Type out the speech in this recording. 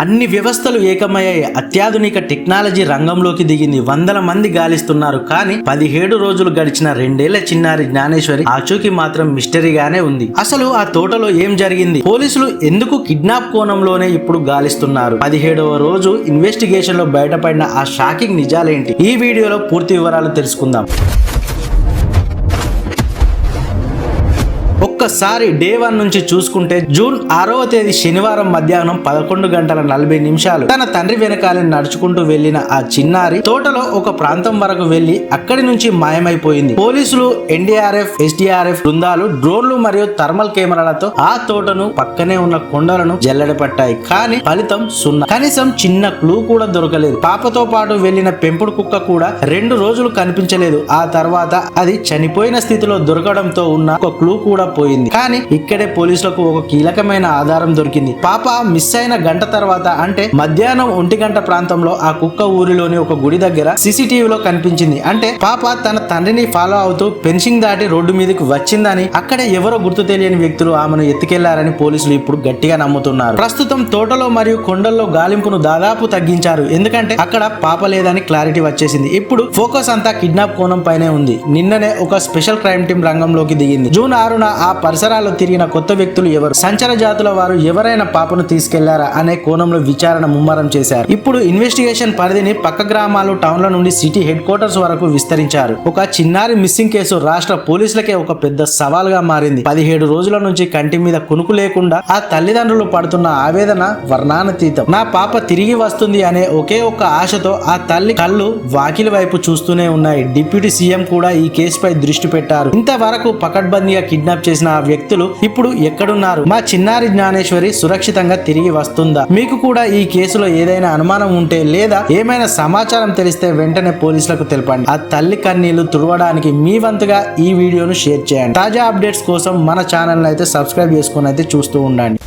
అన్ని వ్యవస్థలు ఏకమయ్యాయి. అత్యాధునిక టెక్నాలజీ రంగంలోకి దిగింది. వందల మంది గాలిస్తున్నారు. కానీ 17 రోజులు గడిచిన 2 ఏళ్ల చిన్నారి జ్ఞానేశ్వరి ఆచూకీ మాత్రం మిస్టరీగానే ఉంది. అసలు ఆ తోటలో ఏం జరిగింది? పోలీసులు ఎందుకు కిడ్నాప్ కోణంలోనే ఇప్పుడు గాలిస్తున్నారు? 17వ రోజు ఇన్వెస్టిగేషన్ లో బయటపడిన ఆ షాకింగ్ నిజాలేంటి? ఈ వీడియోలో పూర్తి వివరాలు తెలుసుకుందాం. ఒక్కసారి డే 1 నుంచి చూసుకుంటే జూన్ 6వ తేదీ శనివారం మధ్యాహ్నం 11:40 తన తండ్రి వెనకాలే నడుచుకుంటూ వెళ్లిన ఆ చిన్నారి తోటలో ఒక ప్రాంతం వరకు వెళ్లి అక్కడి నుంచి మాయమైపోయింది. పోలీసులు, ఎన్డీఆర్ఎఫ్, ఎస్డీఆర్ఎఫ్ బృందాలు డ్రోన్లు మరియు థర్మల్ కెమెరాలతో ఆ తోటను పక్కనే ఉన్న కొండలను జల్లెడపట్టాయి. కానీ ఫలితం సున్నా. కనీసం చిన్న క్లూ కూడా దొరకలేదు. పాపతో పాటు వెళ్లిన పెంపుడు కుక్క కూడా 2 రోజులు కనిపించలేదు. ఆ తర్వాత అది చనిపోయిన స్థితిలో దొరకడంతో ఉన్న ఒక క్లూ కూడా పోయింది. కానీ ఇక్కడే పోలీసులకు ఒక కీలకమైన ఆధారం దొరికింది. పాప మిస్ అయిన గంట తర్వాత అంటే మధ్యాహ్నం 1 గంట ప్రాంతంలో ఆ కుక్క ఊరిలోని ఒక గుడి దగ్గర సీసీటీవీలో కనిపించింది. అంటే పాప తన తండ్రిని ఫాలో అవుతూ ఫెన్సింగ్ దాటి రోడ్డు మీదకి వచ్చిందని, అక్కడే ఎవరో గుర్తు తెలియని వ్యక్తులు ఆమెను ఎత్తుకెళ్లారని పోలీసులు ఇప్పుడు గట్టిగా నమ్ముతున్నారు. ప్రస్తుతం తోటలో మరియు కొండల్లో గాలింపును దాదాపు తగ్గించారు. ఎందుకంటే అక్కడ పాప లేదని క్లారిటీ వచ్చేసింది. ఇప్పుడు ఫోకస్ అంతా కిడ్నాప్ కోణం పైనే ఉంది. నిన్ననే ఒక స్పెషల్ క్రైమ్ టీం రంగంలోకి దిగింది. జూన్ 6న ఆ పరిసరాల్లో తిరిగిన కొత్త వ్యక్తులు ఎవరు, సంచర జాతుల వారు ఎవరైనా పాపను తీసుకెళ్లారా అనే కోణంలో విచారణ ముమ్మరం చేశారు. ఇప్పుడు ఇన్వెస్టిగేషన్ పరిధిని పక్క గ్రామాలు, టౌన్ల నుండి సిటీ హెడ్ క్వార్టర్స్ వరకు విస్తరించారు. ఒక చిన్నారి మిస్సింగ్ కేసు రాష్ట్ర పోలీసులకే ఒక పెద్ద సవాల్గా మారింది. 17 రోజుల నుంచి కంటి మీద కునుకు లేకుండా ఆ తల్లిదండ్రులు పడుతున్న ఆవేదన వర్ణాతీతం. నా పాప తిరిగి వస్తుంది అనే ఒకే ఒక్క ఆశతో ఆ తల్లి కళ్ళు వాకిలి వైపు చూస్తూనే ఉన్నాయి. డిప్యూటీ సీఎం కూడా ఈ కేసుపై దృష్టి పెట్టారు. ఇంతవరకు పకడ్బందీగా కిడ్నాప్ చేసిన ఆ వ్యక్తులు ఇప్పుడు ఎక్కడున్నారు? మా చిన్నారి జ్ఞానేశ్వరి సురక్షితంగా తిరిగి వస్తుందా? మీకు కూడా ఈ కేసులో ఏదైనా అనుమానం ఉంటే లేదా ఏమైనా సమాచారం తెలిస్తే వెంటనే పోలీసులకు తెలపండి. ఆ తల్లి కన్నీళ్లు తుడవడానికి మీ వంతుగా ఈ వీడియోను షేర్ చేయండి. తాజా అప్డేట్స్ కోసం మన ఛానల్ అయితే సబ్స్క్రైబ్ చేసుకుని అయితే చూస్తూ ఉండండి.